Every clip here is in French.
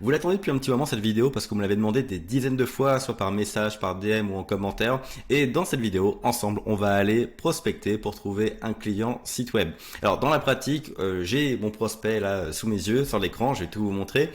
Vous l'attendez depuis un petit moment cette vidéo parce que vous me l'avez demandé des dizaines de fois, soit par message, par DM ou en commentaire. Et dans cette vidéo, ensemble, on va aller prospecter pour trouver un client site web. Alors dans la pratique, j'ai mon prospect là sous mes yeux, sur l'écran, je vais tout vous montrer.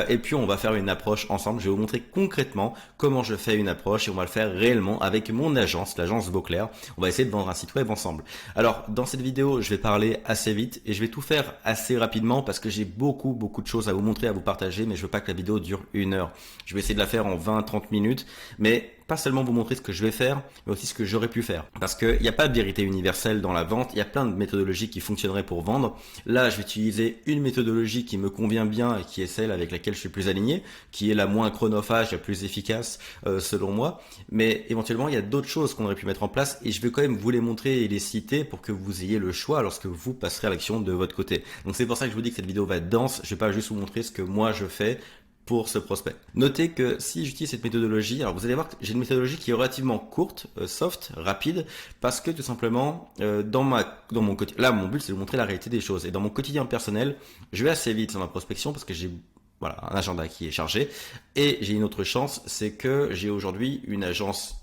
Et puis on va faire une approche ensemble. Je vais vous montrer concrètement comment je fais une approche et on va le faire réellement avec mon agence, l'agence Beauclair. On va essayer de vendre un site web ensemble. Alors dans cette vidéo, je vais parler assez vite et je vais tout faire assez rapidement parce que j'ai beaucoup de choses à vous montrer, à vous partager, mais je veux pas que la vidéo dure 1 heure. Je vais essayer de la faire en 20-30 minutes, mais pas seulement vous montrer ce que je vais faire, mais aussi ce que j'aurais pu faire. Parce qu'il n'y a pas de vérité universelle dans la vente, il y a plein de méthodologies qui fonctionneraient pour vendre. Là, je vais utiliser une méthodologie qui me convient bien et qui est celle avec laquelle je suis plus aligné, qui est la moins chronophage, la plus efficace selon moi. Mais éventuellement, il y a d'autres choses qu'on aurait pu mettre en place et je vais quand même vous les montrer et les citer pour que vous ayez le choix lorsque vous passerez à l'action de votre côté. Donc c'est pour ça que je vous dis que cette vidéo va être dense, je vais pas juste vous montrer ce que moi je fais pour ce prospect. Notez que si j'utilise cette méthodologie, alors vous allez voir que j'ai une méthodologie qui est relativement courte, soft, rapide, parce que tout simplement, dans mon quotidien, là mon but c'est de vous montrer la réalité des choses, et dans mon quotidien personnel, je vais assez vite sur ma prospection parce que j'ai voilà, un agenda qui est chargé, et j'ai une autre chance, c'est que j'ai aujourd'hui une agence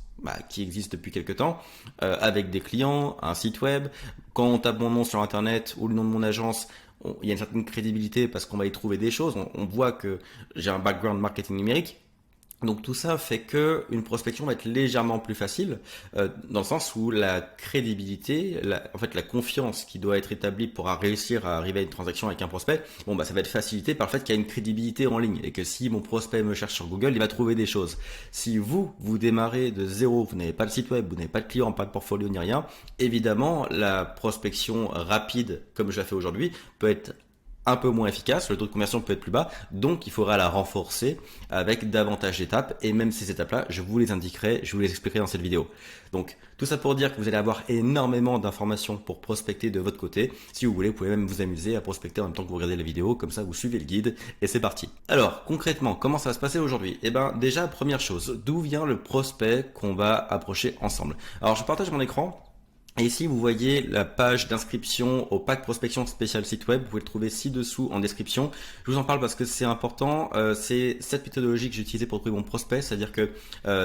qui existe depuis quelques temps, avec des clients, un site web. Quand on tape mon nom sur internet ou le nom de mon agence, il y a une certaine crédibilité parce qu'on va y trouver des choses. On voit que j'ai un background marketing numérique. Donc tout ça fait que une prospection va être légèrement plus facile dans le sens où la crédibilité, en fait la confiance qui doit être établie pour réussir à arriver à une transaction avec un prospect, ça va être facilité par le fait qu'il y a une crédibilité en ligne et que si mon prospect me cherche sur Google, il va trouver des choses. Si vous démarrez de zéro, vous n'avez pas de site web, vous n'avez pas de client, pas de portfolio ni rien, évidemment la prospection rapide comme je la fais aujourd'hui peut être un peu moins efficace, le taux de conversion peut être plus bas, donc il faudra la renforcer avec davantage d'étapes, et même ces étapes-là, je vous les indiquerai, je vous les expliquerai dans cette vidéo. Donc tout ça pour dire que vous allez avoir énormément d'informations pour prospecter de votre côté. Si vous voulez, vous pouvez même vous amuser à prospecter en même temps que vous regardez la vidéo, comme ça vous suivez le guide, et c'est parti. Alors concrètement, comment ça va se passer aujourd'hui? Eh bien déjà, première chose, d'où vient le prospect qu'on va approcher ensemble? Alors je partage mon écran. Et ici, vous voyez la page d'inscription au pack prospection spécial site web. Vous pouvez le trouver ci-dessous en description. Je vous en parle parce que c'est important. C'est cette méthodologie que j'ai utilisée pour trouver mon prospect. C'est-à-dire que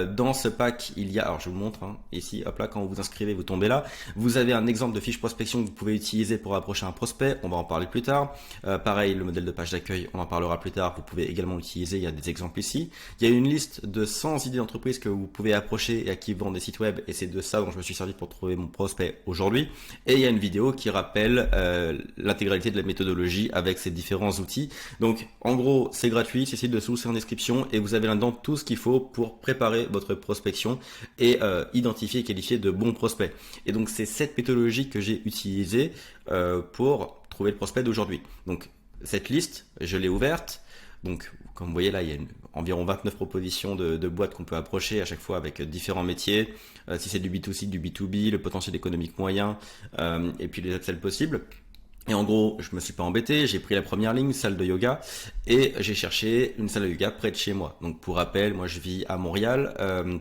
dans ce pack, il y a... Alors, je vous montre. Ici, hop là, quand vous vous inscrivez, vous tombez là. Vous avez un exemple de fiche prospection que vous pouvez utiliser pour approcher un prospect. On va en parler plus tard. Pareil, le modèle de page d'accueil, on en parlera plus tard. Vous pouvez également l'utiliser. Il y a des exemples ici. Il y a une liste de 100 idées d'entreprise que vous pouvez approcher et à qui vendre des sites web. Et c'est de ça dont je me suis servi pour trouver mon prospect aujourd'hui, et il y a une vidéo qui rappelle l'intégralité de la méthodologie avec ces différents outils. Donc en gros c'est gratuit, c'est ci-dessous, c'est en description, et vous avez là-dedans tout ce qu'il faut pour préparer votre prospection et identifier et qualifier de bons prospects. Et donc c'est cette méthodologie que j'ai utilisée pour trouver le prospect d'aujourd'hui. Donc cette liste, je l'ai ouverte. Donc, comme vous voyez là, il y a environ 29 propositions de boîtes qu'on peut approcher à chaque fois avec différents métiers. Si c'est du B2C, du B2B, le potentiel économique moyen, et puis les upsells possibles. Et en gros, je me suis pas embêté, j'ai pris la première ligne, salle de yoga, et j'ai cherché une salle de yoga près de chez moi. Donc pour rappel, moi je vis à Montréal,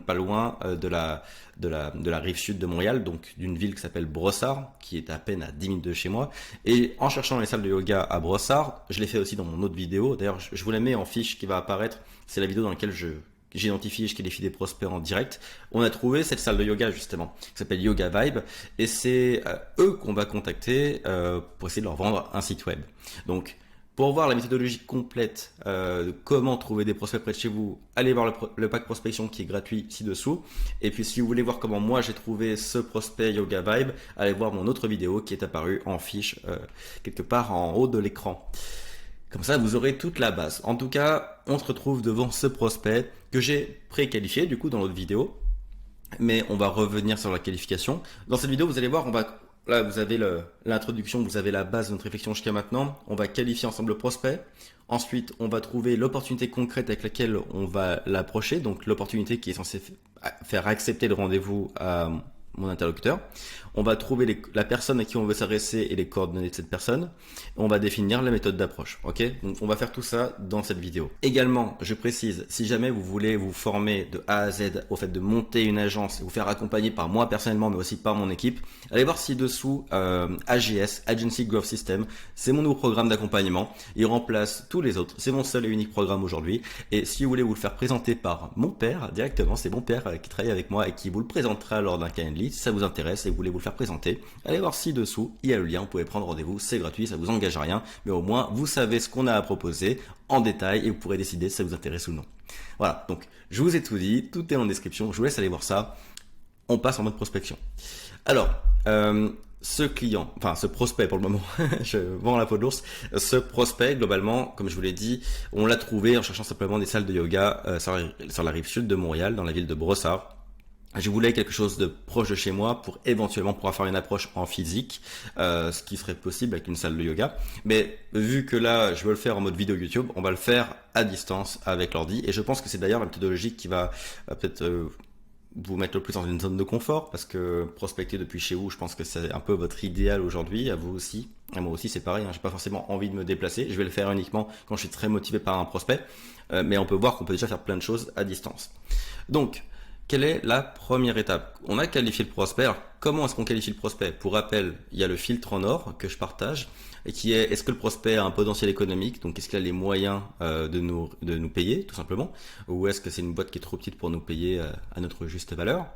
pas loin de la rive sud de Montréal, donc d'une ville qui s'appelle Brossard, qui est à peine à 10 minutes de chez moi. Et en cherchant les salles de yoga à Brossard, je l'ai fait aussi dans mon autre vidéo, d'ailleurs je vous la mets en fiche qui va apparaître, c'est la vidéo dans laquelle j'identifie et je qualifie des prospects en direct. On a trouvé cette salle de yoga justement, qui s'appelle Yoga Vibe, et c'est eux qu'on va contacter pour essayer de leur vendre un site web. Donc, pour voir la méthodologie complète de comment trouver des prospects près de chez vous, allez voir le pack prospection qui est gratuit ci-dessous. Et puis si vous voulez voir comment moi j'ai trouvé ce prospect Yoga Vibe, allez voir mon autre vidéo qui est apparue en fiche quelque part en haut de l'écran. Comme ça, vous aurez toute la base. En tout cas, on se retrouve devant ce prospect que j'ai préqualifié du coup dans l'autre vidéo. Mais on va revenir sur la qualification. Dans cette vidéo, vous allez voir, là vous avez l'introduction, vous avez la base de notre réflexion jusqu'à maintenant. On va qualifier ensemble le prospect. Ensuite, on va trouver l'opportunité concrète avec laquelle on va l'approcher. Donc l'opportunité qui est censée faire accepter le rendez-vous mon interlocuteur. On va trouver la personne à qui on veut s'adresser et les coordonnées de cette personne. On va définir la méthode d'approche. Ok, donc on va faire tout ça dans cette vidéo. Également, je précise, si jamais vous voulez vous former de A à Z au fait de monter une agence et vous faire accompagner par moi personnellement, mais aussi par mon équipe, allez voir ci-dessous AGS, Agency Growth System. C'est mon nouveau programme d'accompagnement. Il remplace tous les autres. C'est mon seul et unique programme aujourd'hui. Et si vous voulez vous le faire présenter par mon père directement, c'est mon père qui travaille avec moi et qui vous le présentera lors d'un Calendly. Si ça vous intéresse et vous voulez vous le faire présenter, allez voir ci-dessous, il y a le lien, vous pouvez prendre rendez-vous, c'est gratuit, ça vous engage à rien, mais au moins vous savez ce qu'on a à proposer en détail et vous pourrez décider si ça vous intéresse ou non. Voilà, donc je vous ai tout dit, tout est en description, je vous laisse aller voir ça. On passe en mode prospection. Alors, ce client, enfin ce prospect pour le moment, je vends la peau de l'ours, ce prospect globalement, comme je vous l'ai dit, on l'a trouvé en cherchant simplement des salles de yoga sur la rive sud de Montréal, dans la ville de Brossard. Je voulais quelque chose de proche de chez moi pour éventuellement pouvoir faire une approche en physique, ce qui serait possible avec une salle de yoga. Mais vu que là, je veux le faire en mode vidéo YouTube, on va le faire à distance avec l'ordi. Et je pense que c'est d'ailleurs la méthodologie qui va peut-être vous mettre le plus dans une zone de confort, parce que prospecter depuis chez vous, je pense que c'est un peu votre idéal aujourd'hui, à vous aussi. Et moi aussi, c'est pareil, j'ai pas forcément envie de me déplacer. Je vais le faire uniquement quand je suis très motivé par un prospect. Mais on peut voir qu'on peut déjà faire plein de choses à distance. Donc, quelle est la première étape? On a qualifié le prospect. Alors, comment est-ce qu'on qualifie le prospect? Pour rappel, il y a le filtre en or que je partage et qui est: est-ce que le prospect a un potentiel économique? Donc, est-ce qu'il a les moyens de nous payer, tout simplement? Ou est-ce que c'est une boîte qui est trop petite pour nous payer à notre juste valeur?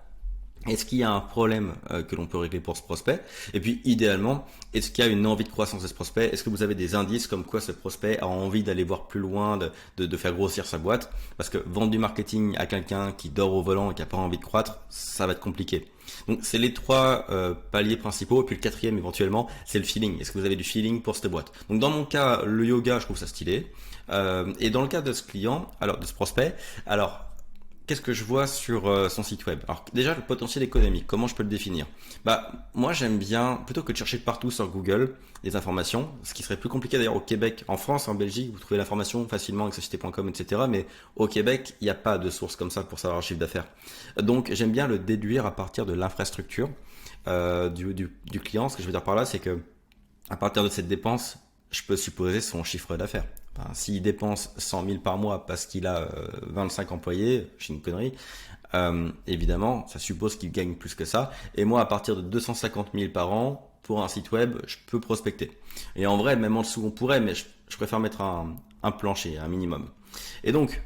Est-ce qu'il y a un problème que l'on peut régler pour ce prospect? Et puis, idéalement, est-ce qu'il y a une envie de croissance de ce prospect? Est-ce que vous avez des indices comme quoi ce prospect a envie d'aller voir plus loin, de faire grossir sa boîte? Parce que vendre du marketing à quelqu'un qui dort au volant et qui n'a pas envie de croître, ça va être compliqué. Donc, c'est les trois paliers principaux. Et puis le quatrième, éventuellement, c'est le feeling. Est-ce que vous avez du feeling pour cette boîte? Donc, dans mon cas, le yoga, je trouve ça stylé. Et dans le cas de ce client, alors de ce prospect, alors qu'est-ce que je vois sur son site web? Alors déjà, le potentiel économique, comment je peux le définir? Bah moi j'aime bien, plutôt que de chercher partout sur Google les informations, ce qui serait plus compliqué d'ailleurs au Québec. En France, en Belgique, vous trouvez l'information facilement avec société.com, etc. Mais au Québec, il n'y a pas de source comme ça pour savoir le chiffre d'affaires. Donc j'aime bien le déduire à partir de l'infrastructure du client. Ce que je veux dire par là, c'est que à partir de cette dépense, je peux supposer son chiffre d'affaires. Enfin, s'il dépense 100 000 par mois parce qu'il a 25 employés, c'est une connerie, évidemment, ça suppose qu'il gagne plus que ça. Et moi, à partir de 250 000 par an, pour un site web, je peux prospecter. Et en vrai, même en dessous, on pourrait, mais je préfère mettre un plancher, un minimum. Et donc,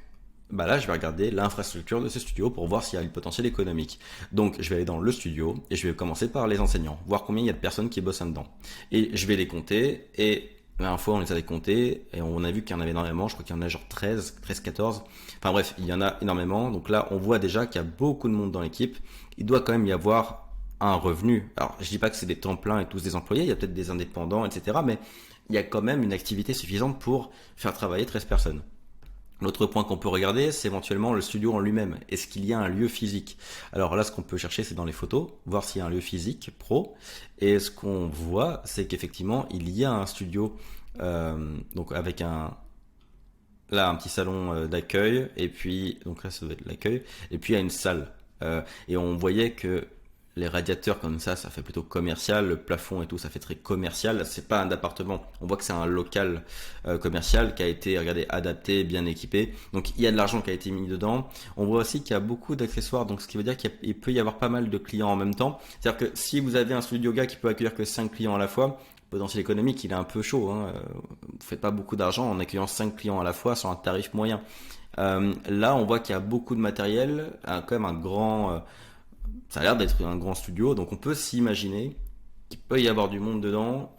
bah là, je vais regarder l'infrastructure de ce studio pour voir s'il y a le potentiel économique. Donc, je vais aller dans le studio et je vais commencer par les enseignants, voir combien il y a de personnes qui bossent là-dedans. Et je vais les compter et la dernière fois, on les avait comptés et on a vu qu'il y en avait énormément. Je crois qu'il y en a genre 13, 14. Enfin bref, il y en a énormément. Donc là, on voit déjà qu'il y a beaucoup de monde dans l'équipe. Il doit quand même y avoir un revenu. Alors, je dis pas que c'est des temps pleins et tous des employés. Il y a peut-être des indépendants, etc. Mais il y a quand même une activité suffisante pour faire travailler 13 personnes. L'autre point qu'on peut regarder, c'est éventuellement le studio en lui-même. Est-ce qu'il y a un lieu physique? Alors là, ce qu'on peut chercher, c'est dans les photos, voir s'il y a un lieu physique pro. Et ce qu'on voit, c'est qu'effectivement, il y a un studio, donc avec un petit salon d'accueil, et puis donc là, ça doit être l'accueil, et puis il y a une salle. Et on voyait que les radiateurs comme ça fait plutôt commercial, le plafond et tout, ça fait très commercial. C'est pas un appartement, on voit que c'est un local commercial qui a été, regardez, adapté, bien équipé. Donc il y a de l'argent qui a été mis dedans. On voit aussi qu'il y a beaucoup d'accessoires, donc ce qui veut dire qu'il peut y avoir pas mal de clients en même temps. C'est-à-dire que si vous avez un studio yoga qui peut accueillir que 5 clients à la fois, le potentiel économique il est un peu chaud. Vous faites pas beaucoup d'argent en accueillant 5 clients à la fois sur un tarif moyen. Là, on voit qu'il y a beaucoup de matériel, quand même un grand... ça a l'air d'être un grand studio, donc on peut s'imaginer qu'il peut y avoir du monde dedans.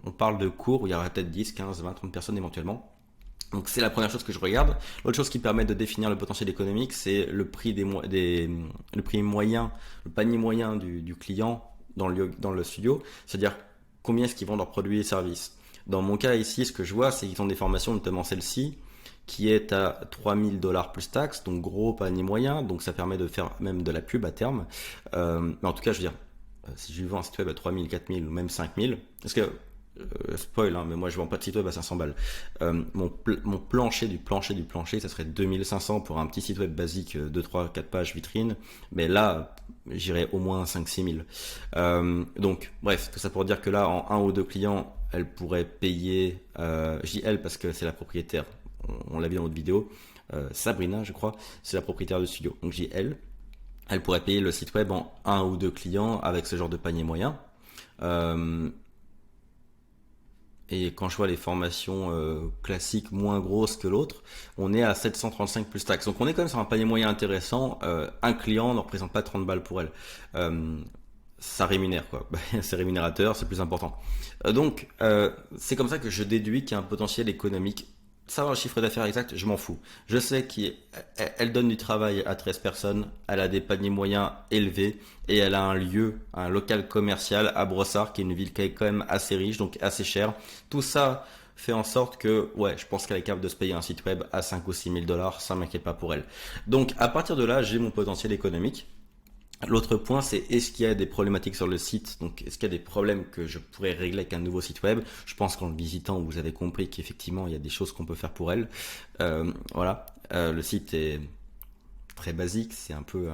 On parle de cours où il y aura peut-être 10, 15, 20, 30 personnes éventuellement. Donc c'est la première chose que je regarde. L'autre chose qui permet de définir le potentiel économique, c'est le prix le prix moyen, le panier moyen du client dans le studio, c'est-à-dire combien est-ce qu'ils vendent leurs produits et services. Dans mon cas ici, ce que je vois, c'est qu'ils ont des formations, notamment celle-ci, qui est à 3 000 $ plus taxes, donc gros panier moyen, donc ça permet de faire même de la pub à terme. Mais en tout cas, je veux dire, si je vends un site web à 3 000, 4 000 ou même 5 000, parce que, spoil, mais moi je vends pas de site web à 500 balles. Mon plancher du plancher, ça serait 2 500 pour un petit site web basique, 2, 3, 4 pages vitrine. Mais là, j'irais au moins 5-6 000. Donc, bref, tout ça pour dire que là, en un ou deux clients, elle pourrait payer, je dis elle parce que c'est la propriétaire, on l'a vu dans l'autre vidéo, Sabrina, je crois, c'est la propriétaire du studio. Donc, je dis elle pourrait payer le site web en un ou deux clients avec ce genre de panier moyen. Euh, et quand je vois les formations classiques moins grosses que l'autre, on est à 735 plus taxes. Donc on est quand même sur un panier moyen intéressant. Un client ne représente pas 30 balles pour elle. Euh, Ça rémunère quoi. C'est rémunérateur, c'est plus important. C'est comme ça que je déduis qu'il y a un potentiel économique. Savoir le chiffre d'affaires exact, je m'en fous. Je sais qu'elle donne du travail à 13 personnes, elle a des paniers moyens élevés et elle a un lieu, un local commercial à Brossard, qui est une ville qui est quand même assez riche, donc assez chère. Tout ça fait en sorte que, ouais, je pense qu'elle est capable de se payer un site web à 5 ou 6 000 dollars, ça m'inquiète pas pour elle. Donc à partir de là, j'ai mon potentiel économique. L'autre point, c'est est-ce qu'il y a des problématiques sur le site? Donc, est-ce qu'il y a des problèmes que je pourrais régler avec un nouveau site web? Je pense qu'en le visitant, vous avez compris qu'effectivement, il y a des choses qu'on peut faire pour elle. Voilà. Le site est très basique. C'est un peu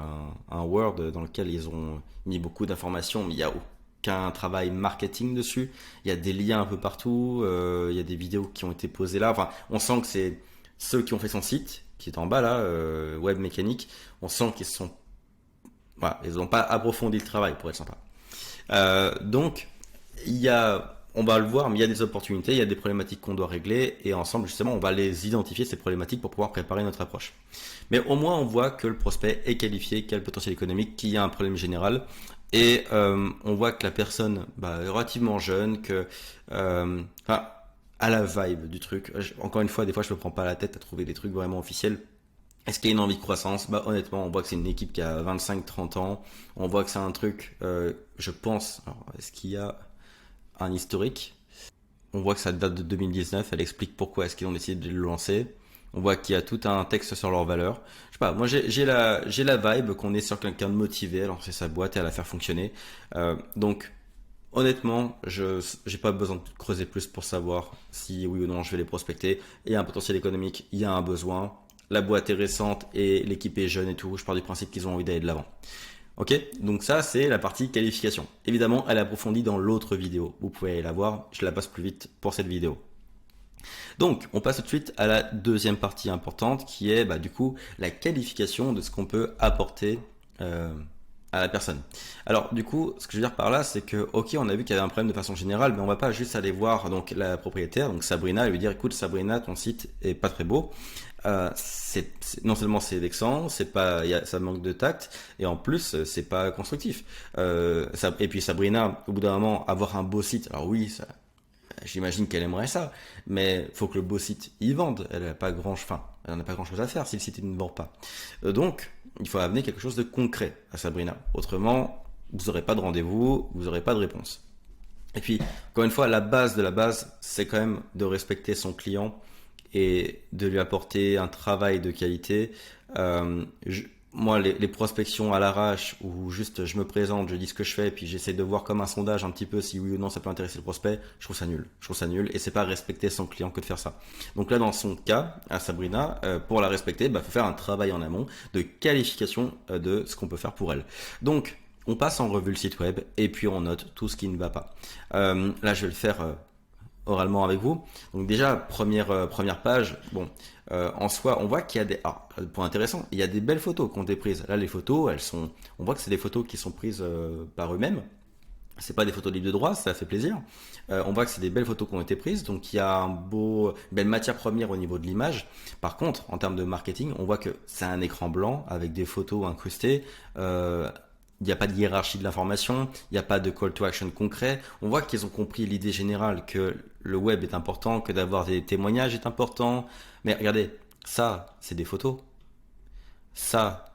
un Word dans lequel ils ont mis beaucoup d'informations, mais il n'y a aucun travail marketing dessus. Il y a des liens un peu partout. Il y a des vidéos qui ont été posées là. Enfin, on sent que c'est ceux qui ont fait son site, qui est en bas là, Web Mécanique. On sent qu'ils sont voilà, ils n'ont pas approfondi le travail pour être sympa. Donc, on va le voir, mais il y a des opportunités, il y a des problématiques qu'on doit régler, et ensemble, justement, on va les identifier, ces problématiques, pour pouvoir préparer notre approche. Mais au moins, on voit que le prospect est qualifié, qu'il y a le potentiel économique, qu'il y a un problème général, et on voit que la personne est relativement jeune, que, à la vibe du truc. Encore une fois, des fois, je me prends pas la tête à trouver des trucs vraiment officiels. Est-ce qu'il y a une envie de croissance? Honnêtement, on voit que c'est une équipe qui a 25-30 ans. On voit que c'est un truc, je pense. Alors, est-ce qu'il y a un historique? On voit que ça date de 2019. Elle explique pourquoi est-ce qu'ils ont décidé de le lancer. On voit qu'il y a tout un texte sur leurs valeurs. Je sais pas, moi j'ai la vibe qu'on est sur quelqu'un de motivé à lancer sa boîte et à la faire fonctionner. Donc, honnêtement, je j'ai pas besoin de creuser plus pour savoir si oui ou non je vais les prospecter. Il y a un potentiel économique, il y a un besoin. La boîte est récente et l'équipe est jeune et tout. Je pars du principe qu'ils ont envie d'aller de l'avant. Ok, donc ça c'est la partie qualification. Évidemment, elle est approfondie dans l'autre vidéo. Vous pouvez aller la voir. Je la passe plus vite pour cette vidéo. Donc, on passe tout de suite à la deuxième partie importante qui est du coup la qualification de ce qu'on peut apporter à la personne. Alors du coup, ce que je veux dire par là, c'est que ok, on a vu qu'il y avait un problème de façon générale, mais on va pas juste aller voir donc la propriétaire, donc Sabrina, et lui dire écoute Sabrina, ton site est pas très beau. Non seulement c'est vexant, ça manque de tact, et en plus c'est pas constructif. Et puis Sabrina, au bout d'un moment, avoir un beau site, alors oui, j'imagine qu'elle aimerait ça, mais faut que le beau site y vende. Elle n'a pas elle n'a pas grand chose à faire si le site ne vend pas. Donc, il faut amener quelque chose de concret à Sabrina. Autrement, vous n'aurez pas de rendez-vous, vous n'aurez pas de réponse. Et puis, encore une fois, la base de la base, c'est quand même de respecter son client et de lui apporter un travail de qualité. Euh, je- Moi, les prospections à l'arrache, où juste je me présente, je dis ce que je fais, puis j'essaie de voir comme un sondage un petit peu si oui ou non ça peut intéresser le prospect, je trouve ça nul. Je trouve ça nul, et c'est pas respecter son client que de faire ça. Donc là, dans son cas, à Sabrina, pour la respecter, faut faire un travail en amont de qualification de ce qu'on peut faire pour elle. Donc, on passe en revue le site web, et puis on note tout ce qui ne va pas. Là, je vais le faire oralement avec vous. Donc déjà, première page, bon, en soi, on voit qu'il y a point intéressant, il y a des belles photos qui ont été prises. Là, les photos, on voit que c'est des photos qui sont prises par eux-mêmes. C'est pas des photos libres de droit, ça fait plaisir. On voit que c'est des belles photos qui ont été prises, donc il y a une belle matière première au niveau de l'image. Par contre, en termes de marketing, on voit que c'est un écran blanc avec des photos incrustées. Il n'y a pas de hiérarchie de l'information, il n'y a pas de call to action concret. On voit qu'ils ont compris l'idée générale que le web est important, que d'avoir des témoignages est important. Mais regardez, ça, c'est des photos. Ça,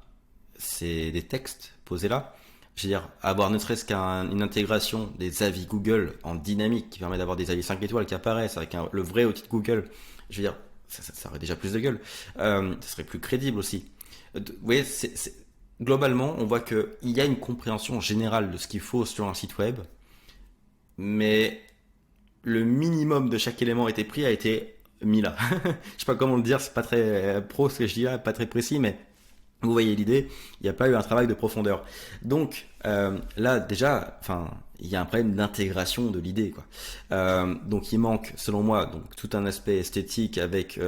c'est des textes posés là. Je veux dire, avoir ne serait-ce qu'une intégration des avis Google en dynamique qui permet d'avoir des avis 5 étoiles qui apparaissent avec le vrai outil de Google, je veux dire, ça aurait déjà plus de gueule. Ça serait plus crédible aussi. Vous voyez, globalement, on voit qu'il y a une compréhension générale de ce qu'il faut sur un site web, mais le minimum de chaque élément a été mis là. Je sais pas comment le dire, c'est pas très pro ce que je dis là, pas très précis, mais Vous voyez l'idée, il n'y a pas eu un travail de profondeur. Donc là déjà, enfin, il y a un problème d'intégration de l'idée, quoi. Donc il manque, selon moi, donc tout un aspect esthétique avec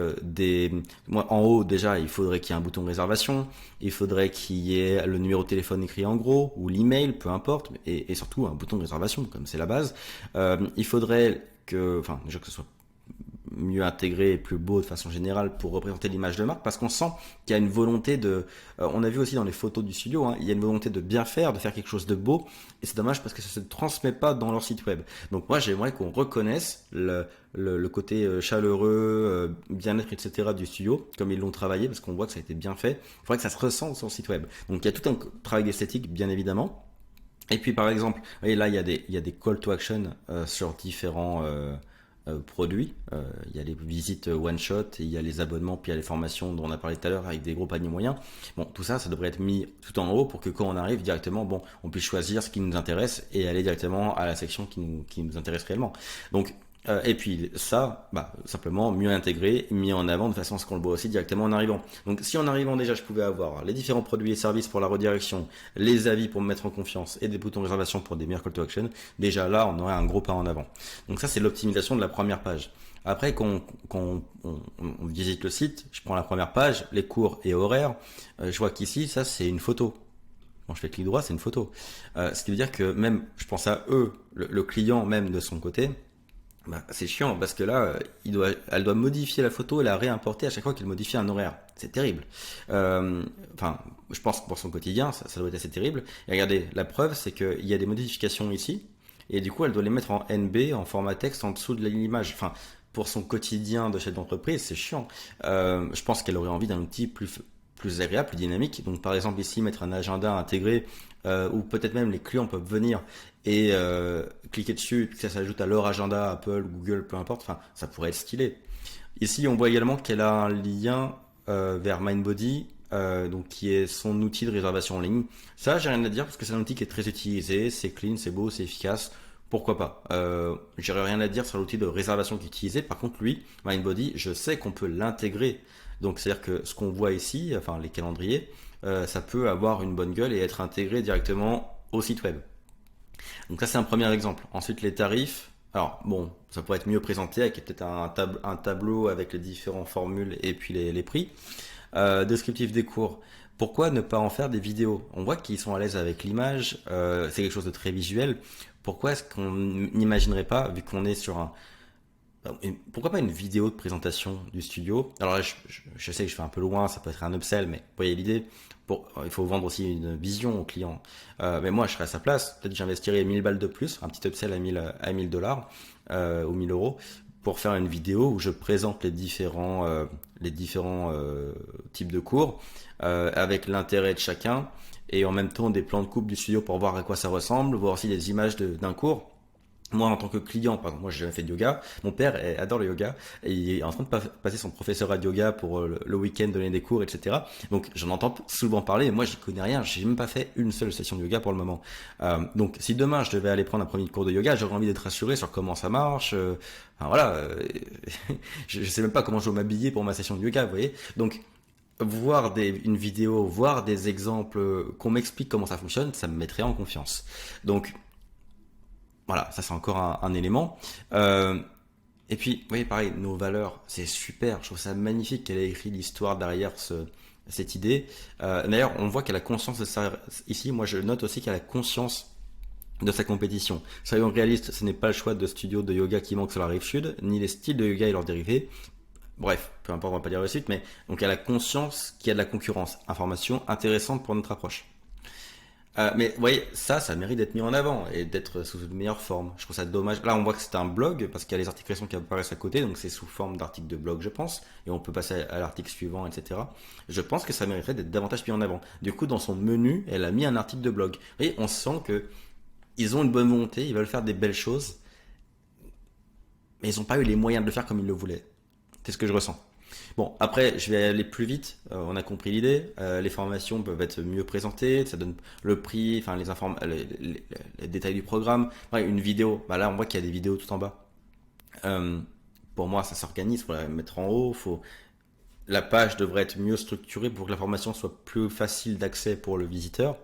moi, en haut déjà, il faudrait qu'il y ait un bouton réservation, il faudrait qu'il y ait le numéro de téléphone écrit en gros ou l'email, peu importe, et surtout un bouton de réservation, comme c'est la base. Il faudrait que, enfin, déjà que ce soit mieux intégré et plus beau de façon générale pour représenter l'image de marque, parce qu'on sent qu'il y a une volonté de, on a vu aussi dans les photos du studio, hein, il y a une volonté de bien faire, de faire quelque chose de beau, et c'est dommage parce que ça se transmet pas dans leur site web. Donc moi j'aimerais qu'on reconnaisse le côté chaleureux, bien-être, etc. du studio, comme ils l'ont travaillé, parce qu'on voit que ça a été bien fait. Il faudrait que ça se ressente sur le site web. Donc il y a tout un travail d'esthétique, bien évidemment. Et puis par exemple, vous voyez, là il y a des call to action sur différents produits. Il y a les visites one shot, et il y a les abonnements, puis il y a les formations dont on a parlé tout à l'heure avec des gros paniers moyens. Bon, tout ça, ça devrait être mis tout en haut pour que quand on arrive directement, bon, on puisse choisir ce qui nous intéresse et aller directement à la section qui nous intéresse réellement. Donc et puis ça, bah, simplement mieux intégré, mis en avant de façon à ce qu'on le voit aussi directement en arrivant. Donc si en arrivant déjà je pouvais avoir les différents produits et services pour la redirection, les avis pour me mettre en confiance et des boutons de réservation pour des meilleurs call to action, déjà là on aurait un gros pas en avant. Donc ça c'est l'optimisation de la première page. Après on visite le site, je prends la première page, les cours et horaires, je vois qu'ici ça c'est une photo. Quand je fais clic droit, c'est une photo. Ce qui veut dire que même, je pense à eux, le client même de son côté, bah, c'est chiant parce que là, elle doit modifier la photo et la réimporter à chaque fois qu'elle modifie un horaire. C'est terrible. Enfin, je pense que pour son quotidien, ça doit être assez terrible. Et regardez, la preuve, c'est qu'il y a des modifications ici, et du coup, elle doit les mettre en NB, en format texte, en dessous de l'image. Enfin, pour son quotidien de chef d'entreprise, c'est chiant. Je pense qu'elle aurait envie d'un outil plus agréable, plus dynamique. Donc par exemple ici mettre un agenda intégré ou peut-être même les clients peuvent venir et cliquer dessus, que ça s'ajoute à leur agenda, Apple, Google, peu importe. Enfin, ça pourrait être stylé. Ici, on voit également qu'elle a un lien vers Mindbody, donc qui est son outil de réservation en ligne. Ça, j'ai rien à dire parce que c'est un outil qui est très utilisé, c'est clean, c'est beau, c'est efficace. Pourquoi pas J'aurais rien à dire sur l'outil de réservation qui est utilisé. Par contre, lui, Mindbody, je sais qu'on peut l'intégrer. Donc, c'est-à-dire que ce qu'on voit ici, enfin les calendriers, ça peut avoir une bonne gueule et être intégré directement au site web. Donc ça, c'est un premier exemple. Ensuite, les tarifs. Alors, bon, ça pourrait être mieux présenté avec peut-être un tableau avec les différentes formules et puis les prix. Descriptif des cours. Pourquoi ne pas en faire des vidéos? On voit qu'ils sont à l'aise avec l'image, c'est quelque chose de très visuel. Pourquoi est-ce qu'on n'imaginerait pas, vu qu'on est sur pourquoi pas une vidéo de présentation du studio? Alors là, je sais que je fais un peu loin, ça peut être un upsell, mais vous voyez l'idée. Il faut vendre aussi une vision au client. Mais moi, je serais à sa place. Peut-être que j'investirais 1000 balles de plus, un petit upsell à 1000 dollars ou 1000 euros pour faire une vidéo où je présente les différents types de cours avec l'intérêt de chacun et en même temps des plans de coupe du studio pour voir à quoi ça ressemble, voir aussi des images d'un cours. Moi, en tant que client, par exemple, moi j'ai jamais fait de yoga. Mon père adore le yoga et il est en train de passer son professorat de yoga pour le week-end, donner des cours, etc. Donc j'en entends souvent parler. Et moi, j'y connais rien. J'ai même pas fait une seule session de yoga pour le moment. Donc, si demain je devais aller prendre un premier cours de yoga, j'aurais envie d'être rassuré sur comment ça marche. Enfin, voilà, je sais même pas comment je vais m'habiller pour ma session de yoga, vous voyez. Donc voir une vidéo, voir des exemples, qu'on m'explique comment ça fonctionne, ça me mettrait en confiance. Donc voilà, ça c'est encore un élément. Et puis, vous voyez, pareil, nos valeurs, c'est super. Je trouve ça magnifique qu'elle ait écrit l'histoire derrière cette idée. D'ailleurs, on voit qu'elle a conscience de ça. Ici, moi, je note aussi qu'elle a conscience de sa compétition. Soyons réalistes, ce n'est pas le choix de studio de yoga qui manque sur la rive sud, ni les styles de yoga et leurs dérivés. Bref, peu importe, on va pas dire le site, mais donc elle a conscience qu'il y a de la concurrence. Information intéressante pour notre approche. Mais vous voyez, ça mérite d'être mis en avant et d'être sous une meilleure forme. Je trouve ça dommage. Là, on voit que c'est un blog parce qu'il y a les articulations qui apparaissent à côté, donc c'est sous forme d'article de blog, je pense. Et on peut passer à l'article suivant, etc. Je pense que ça mériterait d'être davantage mis en avant. Du coup, dans son menu, elle a mis un article de blog. Vous voyez, on sent que ils ont une bonne volonté, ils veulent faire des belles choses, mais ils n'ont pas eu les moyens de le faire comme ils le voulaient. C'est ce que je ressens. Bon, après, je vais aller plus vite. On a compris l'idée. Les formations peuvent être mieux présentées. Ça donne le prix, enfin les détails du programme. Ouais, une vidéo. Bah là, on voit qu'il y a des vidéos tout en bas. Euh, pour moi, ça s'organise. Faut la mettre en haut. la page devrait être mieux structurée pour que l'information soit plus facile d'accès pour le visiteur,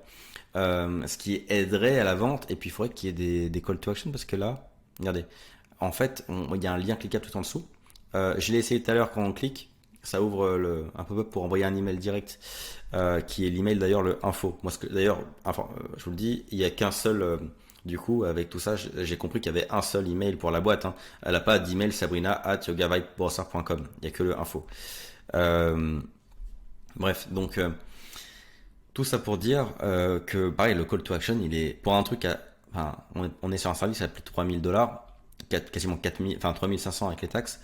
ce qui aiderait à la vente. Et puis il faudrait qu'il y ait des call to action parce que là, regardez, en fait, il y a un lien cliquable tout en dessous. Je l'ai essayé tout à l'heure quand on clique, ça ouvre un pop-up pour envoyer un email direct, qui est l'email d'ailleurs le info. Moi, d'ailleurs, enfin, je vous le dis, il y a qu'un seul. Du coup, avec tout ça, j'ai compris qu'il y avait un seul email pour la boîte. Hein. Elle n'a pas d'email sabrina@yogavibebrowser.com. Il n'y a que le info. Euh, Bref, donc tout ça pour dire que pareil, le call to action, il est pour un truc enfin, on est sur un service à plus de 3000 $, quasiment 4000, enfin 3500 avec les taxes.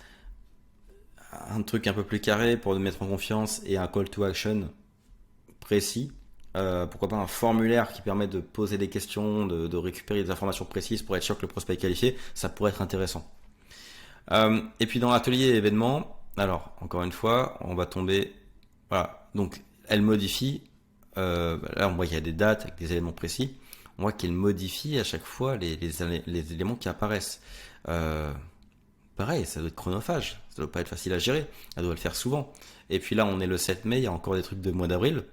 Un truc un peu plus carré pour nous mettre en confiance et un call to action précis. Pourquoi pas un formulaire qui permet de poser des questions, de récupérer des informations précises pour être sûr que le prospect est qualifié, ça pourrait être intéressant. Et puis dans l'atelier événement, alors encore une fois, on va tomber, voilà, donc elle modifie, là on voit qu'il y a des dates avec des éléments précis, on voit qu'elle modifie à chaque fois les éléments qui apparaissent. Euh, Pareil, ça doit être chronophage, ça doit pas être facile à gérer, elle doit le faire souvent. Et puis là on est le 7 mai, il y a encore des trucs de mois d'avril,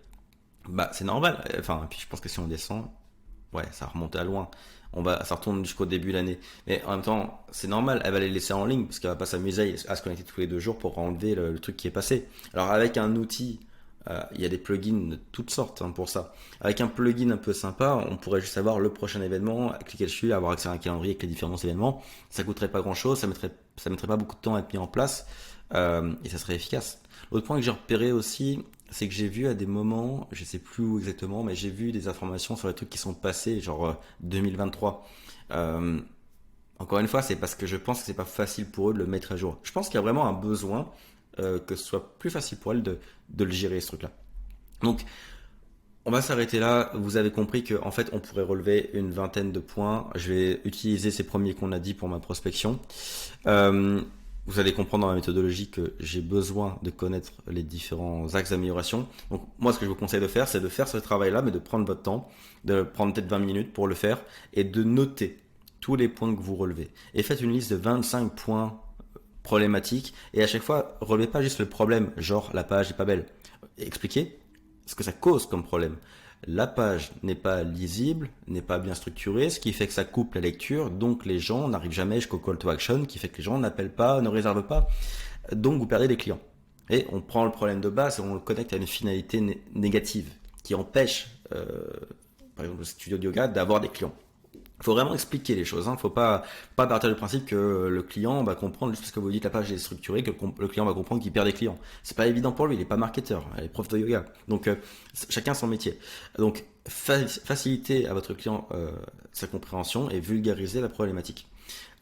bah c'est normal, enfin, et puis je pense que si on descend, ouais, ça remonte à loin. Ça retourne jusqu'au début de l'année. Mais en même temps, c'est normal, elle va les laisser en ligne parce qu'elle va pas s'amuser à se connecter tous les 2 jours pour enlever le truc qui est passé. Alors avec un outil, il y a des plugins de toutes sortes, hein, pour ça. Avec un plugin un peu sympa, on pourrait juste avoir le prochain événement, cliquer dessus, avoir accès à un calendrier avec les différents événements. Ça coûterait pas grand chose, ça mettrait pas beaucoup de temps à être mis en place, et ça serait efficace. L'autre point que j'ai repéré aussi, c'est que j'ai vu à des moments, je sais plus où exactement, mais j'ai vu des informations sur les trucs qui sont passés, genre 2023. Euh, Encore une fois, c'est parce que je pense que c'est pas facile pour eux de le mettre à jour. Je pense qu'il y a vraiment un besoin, que ce soit plus facile pour elles de le gérer, ce truc-là. Donc, on va s'arrêter là. Vous avez compris qu'en fait, on pourrait relever une vingtaine de points. Je vais utiliser ces premiers qu'on a dit pour ma prospection. Euh, Vous allez comprendre dans ma méthodologie que j'ai besoin de connaître les différents axes d'amélioration. Donc moi, ce que je vous conseille de faire, c'est de faire ce travail-là, mais de prendre votre temps, de prendre peut-être 20 minutes pour le faire et de noter tous les points que vous relevez. Et faites une liste de 25 points problématiques et à chaque fois, relevez pas juste le problème, genre la page est pas belle. Expliquez ce que ça cause comme problème. La page n'est pas lisible, n'est pas bien structurée, ce qui fait que ça coupe la lecture, donc les gens n'arrivent jamais jusqu'au call to action, qui fait que les gens n'appellent pas, ne réservent pas, donc vous perdez des clients. Et on prend le problème de base et on le connecte à une finalité négative, qui empêche, par exemple le studio de yoga, d'avoir des clients. Il faut vraiment expliquer les choses, hein. Faut pas partir du principe que le client va comprendre juste parce que vous dites la page est structurée que le client va comprendre qu'il perd des clients. C'est pas évident pour lui, il est pas marketeur, il est prof de yoga. Donc chacun son métier. Donc faciliter à votre client sa compréhension et vulgariser la problématique.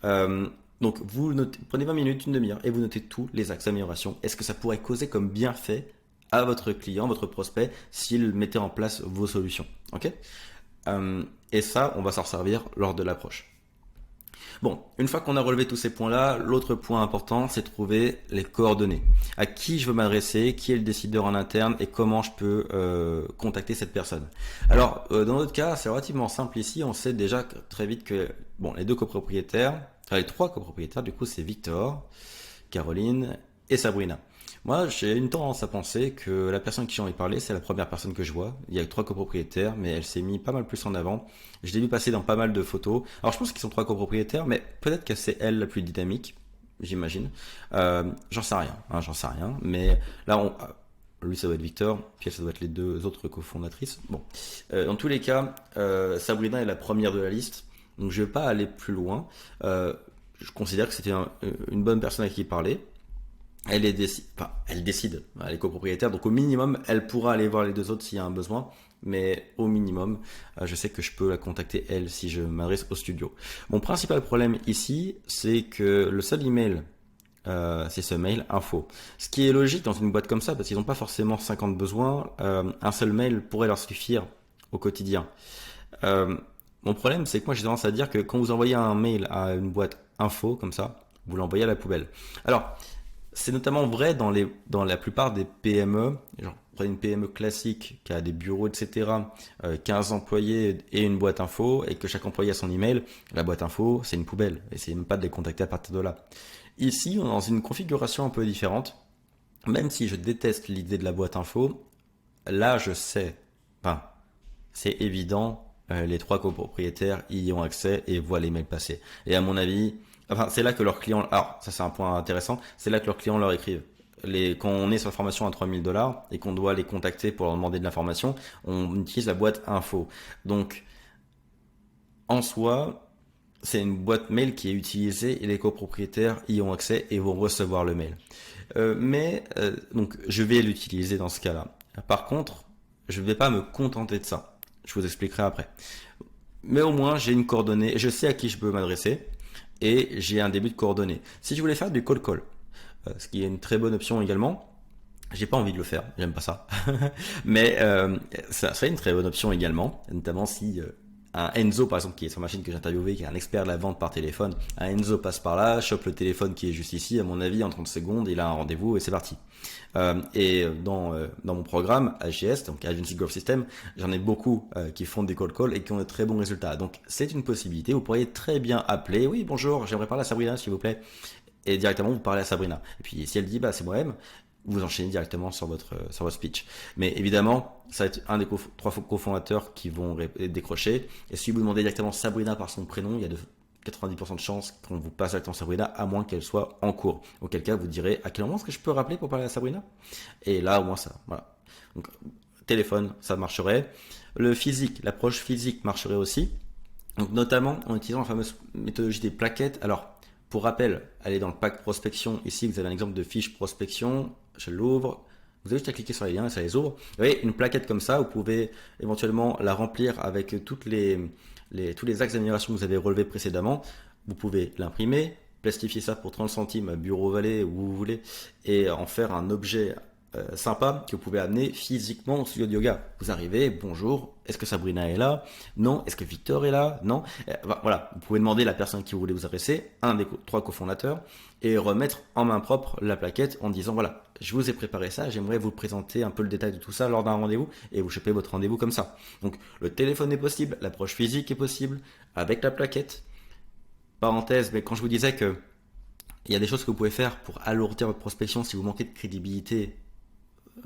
Donc vous notez, prenez 20 minutes, une demi-heure et vous notez tous les axes d'amélioration. Est-ce que ça pourrait causer comme bienfait à votre client, votre prospect, s'il mettait en place vos solutions. Ok. Et ça, on va s'en servir lors de l'approche. Bon, une fois qu'on a relevé tous ces points-là, l'autre point important, c'est trouver les coordonnées. À qui je veux m'adresser, qui est le décideur en interne et comment je peux contacter cette personne. Alors, dans notre cas, c'est relativement simple ici. On sait déjà très vite que bon, les 2 copropriétaires, enfin les 3 copropriétaires, du coup, c'est Victor, Caroline et Sabrina. Moi, j'ai une tendance à penser que la personne qui j'ai envie de parler, c'est la première personne que je vois. Il y a 3 copropriétaires, mais elle s'est mis pas mal plus en avant. Je l'ai vu passer dans pas mal de photos. Alors, je pense qu'ils sont 3 copropriétaires, mais peut-être que c'est elle la plus dynamique, j'imagine. J'en sais rien, hein, j'en sais rien. Mais là, lui, ça doit être Victor, puis elle, ça doit être les 2 autres cofondatrices. Bon, dans tous les cas, Sabrina est la première de la liste, donc je vais pas aller plus loin. Je considère que c'était une bonne personne à qui parler. Elle décide, elle est copropriétaire, donc au minimum, elle pourra aller voir les 2 autres s'il y a un besoin, mais au minimum, je sais que je peux la contacter elle si je m'adresse au studio. Mon principal problème ici, c'est que le seul email, c'est ce mail info. Ce qui est logique dans une boîte comme ça, parce qu'ils n'ont pas forcément 50 besoins, un seul mail pourrait leur suffire au quotidien. Euh, Mon problème, c'est que moi j'ai tendance à dire que quand vous envoyez un mail à une boîte info comme ça, vous l'envoyez à la poubelle. Alors, c'est notamment vrai dans la plupart des PME. Genre, prenez une PME classique qui a des bureaux, etc., 15 employés et une boîte info, et que chaque employé a son email. La boîte info, c'est une poubelle. Essayez même pas de les contacter à partir de là. Ici, on est dans une configuration un peu différente. même si je déteste l'idée de la boîte info, là je sais, enfin, c'est évident, les trois copropriétaires y ont accès et voient les mails passer. Et à mon avis, enfin, c'est là que leurs clients, alors ça c'est un point intéressant, c'est là que leurs clients leur écrivent. Quand on est sur la formation à 3 000 $ et qu'on doit les contacter pour leur demander de l'information, on utilise la boîte info. Donc, en soi, c'est une boîte mail qui est utilisée et les copropriétaires y ont accès et vont recevoir le mail. Donc, je vais l'utiliser dans ce cas-là. Par contre, je ne vais pas me contenter de ça. Je vous expliquerai après. Mais au moins, j'ai une coordonnée, je sais à qui je peux m'adresser et j'ai un début de coordonnées. Si je voulais faire du cold call, ce qui est une très bonne option également, j'ai pas envie de le faire, j'aime pas ça. Mais ça serait une très bonne option également, notamment si un Enzo par exemple qui est sur ma chaîne que j'ai interviewé, qui est un expert de la vente par téléphone, un Enzo passe par là, chope le téléphone qui est juste ici, à mon avis en 30 secondes, il a un rendez-vous et c'est parti. Dans mon programme AGS, donc Agency Growth System, j'en ai beaucoup qui font des cold calls et qui ont de très bons résultats. Donc c'est une possibilité, vous pourriez très bien appeler, oui bonjour, j'aimerais parler à Sabrina s'il vous plaît, et directement vous parlez à Sabrina. Et puis si elle dit bah c'est moi-même, vous enchaînez directement sur votre speech. Mais évidemment, ça va être un des trois cofondateurs qui vont décrocher. Et si vous demandez directement Sabrina par son prénom, il y a de 90% de chances qu'on vous passe directement Sabrina, à moins qu'elle soit en cours. Auquel cas, vous direz à quel moment est-ce que je peux rappeler pour parler à Sabrina? Et là, au moins ça. Voilà. Donc, téléphone, ça marcherait. Le physique, l'approche physique marcherait aussi. Donc, notamment en utilisant la fameuse méthodologie des plaquettes. Alors, pour rappel, allez dans le pack prospection. Ici, vous avez un exemple de fiche prospection. Je l'ouvre. Vous avez juste à cliquer sur les liens et ça les ouvre. Vous voyez, une plaquette comme ça, vous pouvez éventuellement la remplir avec tous les axes d'amélioration que vous avez relevés précédemment. Vous pouvez l'imprimer, plastifier ça pour 30 centimes à Bureau Vallée, où vous voulez, et en faire un objet sympa que vous pouvez amener physiquement au studio de yoga. Vous arrivez, bonjour, est-ce que Sabrina est là? Non. Est-ce que Victor est là? Non. Voilà, vous pouvez demander la personne qui vous voulez vous adresser, un des trois cofondateurs, et remettre en main propre la plaquette en disant voilà, je vous ai préparé ça, j'aimerais vous présenter un peu le détail de tout ça lors d'un rendez-vous, et vous chopez votre rendez-vous comme ça. Donc le téléphone est possible, l'approche physique est possible, avec la plaquette. Parenthèse, mais quand je vous disais que il y a des choses que vous pouvez faire pour alourdir votre prospection si vous manquez de crédibilité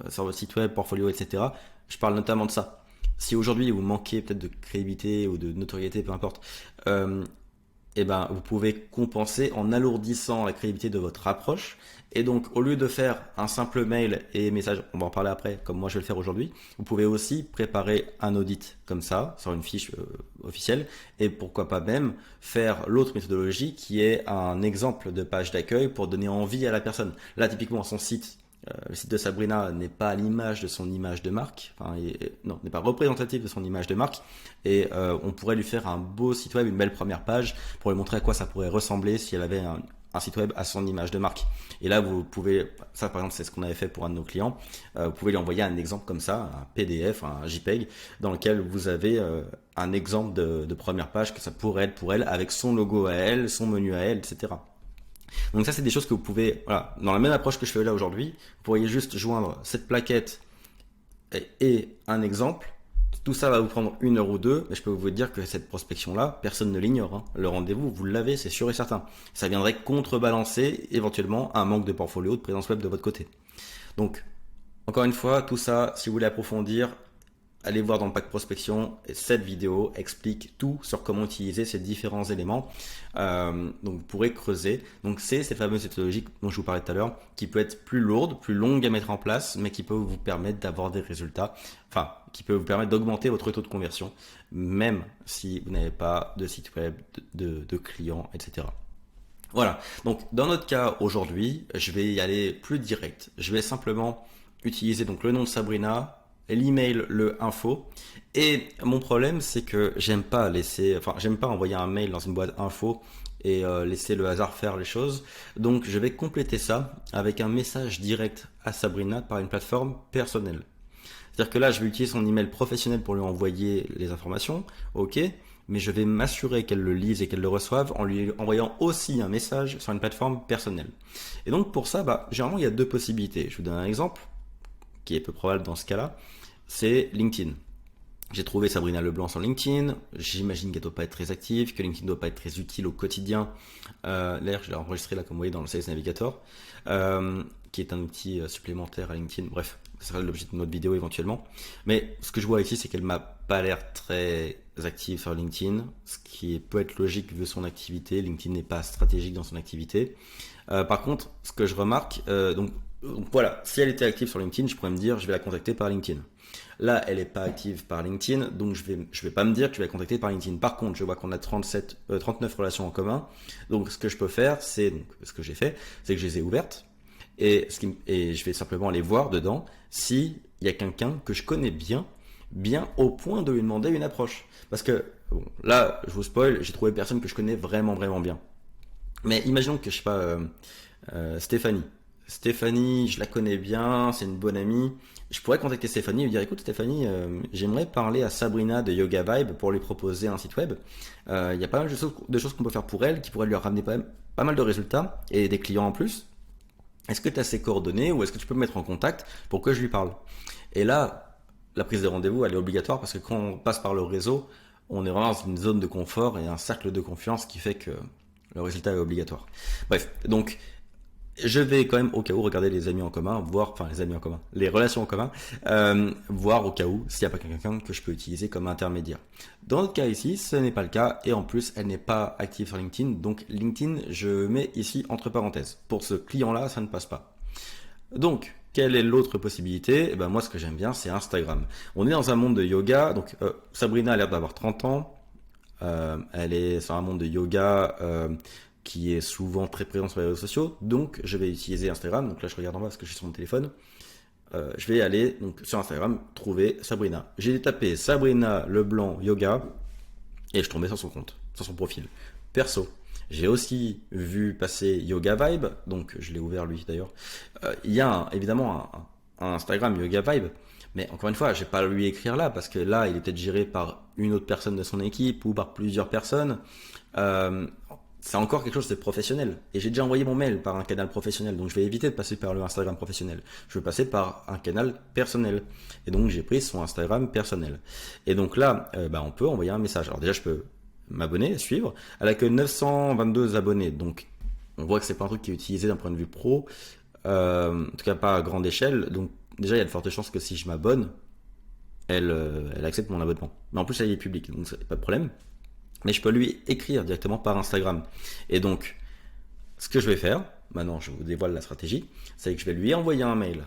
sur votre site web, portfolio, etc. Je parle notamment de ça. Si aujourd'hui vous manquez peut-être de crédibilité ou de notoriété, peu importe, et ben vous pouvez compenser en alourdissant la crédibilité de votre approche. Et donc au lieu de faire un simple mail et message, on va en parler après, comme moi je vais le faire aujourd'hui, vous pouvez aussi préparer un audit comme ça sur une fiche officielle et pourquoi pas même faire l'autre méthodologie qui est un exemple de page d'accueil pour donner envie à la personne. Là typiquement son site. Le site de Sabrina n'est pas à l'image de son image de marque, enfin, non, n'est pas représentatif de son image de marque, et on pourrait lui faire un beau site web, une belle première page, pour lui montrer à quoi ça pourrait ressembler si elle avait un site web à son image de marque. Et là, vous pouvez, ça par exemple, c'est ce qu'on avait fait pour un de nos clients, vous pouvez lui envoyer un exemple comme ça, un PDF, un JPEG, dans lequel vous avez un exemple de première page que ça pourrait être pour elle, avec son logo à elle, son menu à elle, etc. Donc ça, c'est des choses que vous pouvez, voilà, dans la même approche que je fais là aujourd'hui, vous pourriez juste joindre cette plaquette et un exemple. Tout ça va vous prendre 1 heure ou 2, mais je peux vous dire que cette prospection-là, personne ne l'ignore, hein. Le rendez-vous, vous l'avez, c'est sûr et certain. Ça viendrait contrebalancer éventuellement un manque de portfolio, de présence web de votre côté. Donc, encore une fois, tout ça, si vous voulez approfondir, allez voir dans le pack prospection, et cette vidéo explique tout sur comment utiliser ces différents éléments. Donc vous pourrez creuser. Donc c'est cette fameuse méthodologie dont je vous parlais tout à l'heure, qui peut être plus lourde, plus longue à mettre en place, mais qui peut vous permettre d'avoir des résultats, enfin qui peut vous permettre d'augmenter votre taux de conversion, même si vous n'avez pas de site web, de clients, etc. Voilà, donc dans notre cas aujourd'hui, je vais y aller plus direct. Je vais simplement utiliser donc le nom de Sabrina, l'email, le info. Et mon problème, c'est que j'aime pas envoyer un mail dans une boîte info et laisser le hasard faire les choses. Donc, je vais compléter ça avec un message direct à Sabrina par une plateforme personnelle. C'est-à-dire que là, je vais utiliser son email professionnel pour lui envoyer les informations. Ok. Mais je vais m'assurer qu'elle le lise et qu'elle le reçoive en lui envoyant aussi un message sur une plateforme personnelle. Et donc, pour ça, généralement, il y a deux possibilités. Je vous donne un exemple qui est peu probable dans ce cas-là. C'est LinkedIn. J'ai trouvé Sabrina Leblanc sur LinkedIn. J'imagine qu'elle doit pas être très active, que LinkedIn doit pas être très utile au quotidien. D'ailleurs, je l'ai enregistré là, comme vous voyez, dans le Sales Navigator, qui est un outil supplémentaire à LinkedIn. Bref, ce sera l'objet de notre vidéo éventuellement. Mais ce que je vois ici, c'est qu'elle m'a pas l'air très active sur LinkedIn, ce qui peut être logique vu son activité. LinkedIn n'est pas stratégique dans son activité. Par contre, ce que je remarque, donc voilà, si elle était active sur LinkedIn, je pourrais me dire, je vais la contacter par LinkedIn. Là, elle n'est pas active par LinkedIn, donc je vais pas me dire que je vais la contacter par LinkedIn. Par contre, je vois qu'on a 39 relations en commun. Donc, ce que je peux faire, c'est, donc, ce que j'ai fait, c'est que je les ai ouvertes et, et je vais simplement aller voir dedans s'il y a quelqu'un que je connais bien, bien au point de lui demander une approche. Parce que, bon, là, je vous spoil, j'ai trouvé personne que je connais vraiment, vraiment bien. Mais imaginons que, je sais pas, Stéphanie. Stéphanie, je la connais bien, c'est une bonne amie. Je pourrais contacter Stéphanie et lui dire, écoute Stéphanie, j'aimerais parler à Sabrina de Yoga Vibe pour lui proposer un site web. Il y a pas mal de choses qu'on peut faire pour elle qui pourraient lui ramener pas mal de résultats et des clients en plus. Est-ce que tu as ses coordonnées ou est-ce que tu peux me mettre en contact pour que je lui parle? Et là, la prise de rendez-vous, elle est obligatoire parce que quand on passe par le réseau, on est vraiment dans une zone de confort et un cercle de confiance qui fait que le résultat est obligatoire. Bref, donc je vais quand même au cas où regarder les amis en commun, voir, enfin les amis en commun, les relations en commun, voir au cas où s'il n'y a pas quelqu'un que je peux utiliser comme intermédiaire. Dans notre cas ici, ce n'est pas le cas et en plus elle n'est pas active sur LinkedIn, donc LinkedIn je mets ici entre parenthèses. Pour ce client-là, ça ne passe pas. Donc, quelle est l'autre possibilité? Eh ben moi ce que j'aime bien c'est Instagram. On est dans un monde de yoga, donc Sabrina a l'air d'avoir 30 ans, elle est sur un monde de yoga qui est souvent très présent sur les réseaux sociaux. Donc, je vais utiliser Instagram. Donc là, je regarde en bas parce que je suis sur mon téléphone. Je vais aller donc, sur Instagram, trouver Sabrina. J'ai tapé Sabrina Leblanc Yoga et je tombais sur son compte, sur son profil perso. J'ai aussi vu passer Yoga Vibe, donc je l'ai ouvert lui d'ailleurs. Il y a évidemment un Instagram Yoga Vibe, mais encore une fois, je vais pas lui écrire là parce que là, il est peut-être géré par une autre personne de son équipe ou par plusieurs personnes. C'est encore quelque chose de professionnel. Et j'ai déjà envoyé mon mail par un canal professionnel, donc je vais éviter de passer par le Instagram professionnel. Je vais passer par un canal personnel. Et donc j'ai pris son Instagram personnel. Et donc là, on peut envoyer un message. Alors déjà, je peux m'abonner, suivre. Elle a que 922 abonnés, donc on voit que c'est pas un truc qui est utilisé d'un point de vue pro, en tout cas pas à grande échelle. Donc déjà, il y a de fortes chances que si je m'abonne, elle accepte mon abonnement. Mais en plus, elle est publique, donc c'est pas de problème. Mais je peux lui écrire directement par Instagram. Et donc, ce que je vais faire, maintenant je vous dévoile la stratégie, c'est que je vais lui envoyer un mail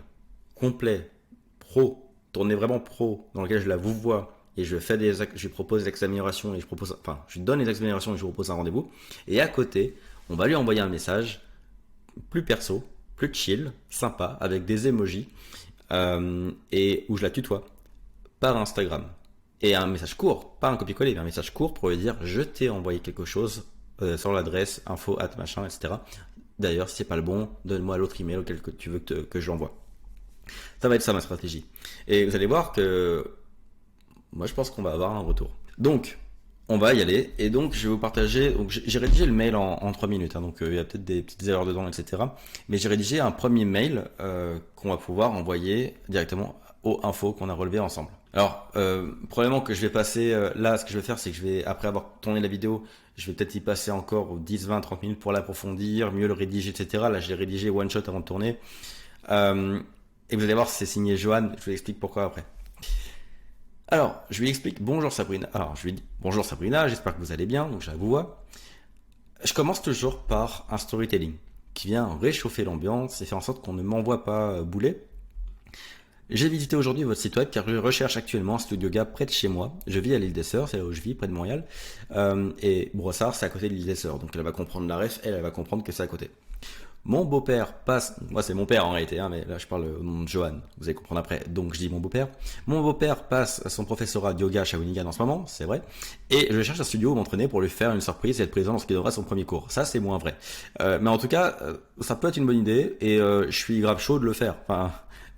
complet, pro, tourné vraiment pro, dans lequel je la vous vois et je lui propose des améliorations et je lui donne les améliorations et je lui propose un rendez-vous. Et à côté, on va lui envoyer un message plus perso, plus chill, sympa, avec des emojis et où je la tutoie par Instagram. Et un message court, pas un copier-coller, mais un message court pour lui dire je t'ai envoyé quelque chose sur l'adresse info@ machin, etc. D'ailleurs, si c'est pas le bon, donne-moi l'autre email auquel tu veux que je l'envoie. Ça va être ça ma stratégie. Et vous allez voir que moi je pense qu'on va avoir un retour. Donc, on va y aller. Et donc, je vais vous partager. Donc, j'ai rédigé le mail en 3 minutes. Donc, il y a peut-être des petites erreurs dedans, etc. Mais j'ai rédigé un premier mail qu'on va pouvoir envoyer directement aux infos qu'on a relevées ensemble. Alors, probablement que je vais passer là, ce que je vais faire, c'est que je vais, après avoir tourné la vidéo, je vais peut-être y passer encore 10, 20, 30 minutes pour l'approfondir, mieux le rédiger, etc. Là, je l'ai rédigé one shot avant de tourner. Et vous allez voir, c'est signé Johan. Je vous explique pourquoi après. Alors, je lui explique bonjour Sabrina. Alors, je lui dis bonjour Sabrina, j'espère que vous allez bien. Donc, je la vous vois. Je commence toujours par un storytelling qui vient réchauffer l'ambiance et faire en sorte qu'on ne m'envoie pas bouler. J'ai visité aujourd'hui votre site web car je recherche actuellement un studio yoga près de chez moi. Je vis à l'île des Sœurs, c'est là où je vis, près de Montréal. Et Brossard, c'est à côté de l'île des Sœurs. Donc elle va comprendre la ref, elle va comprendre que c'est à côté. Mon beau-père passe, moi c'est mon père en réalité, mais là je parle au nom de Johan, vous allez comprendre après, donc je dis mon beau-père. Mon beau-père passe son professorat de yoga à Shawinigan en ce moment, c'est vrai, et je cherche un studio où m'entraîner pour lui faire une surprise et être présent lorsqu'il aura son premier cours. Ça c'est moins vrai. Mais en tout cas, ça peut être une bonne idée, et je suis grave chaud de le faire. Enfin,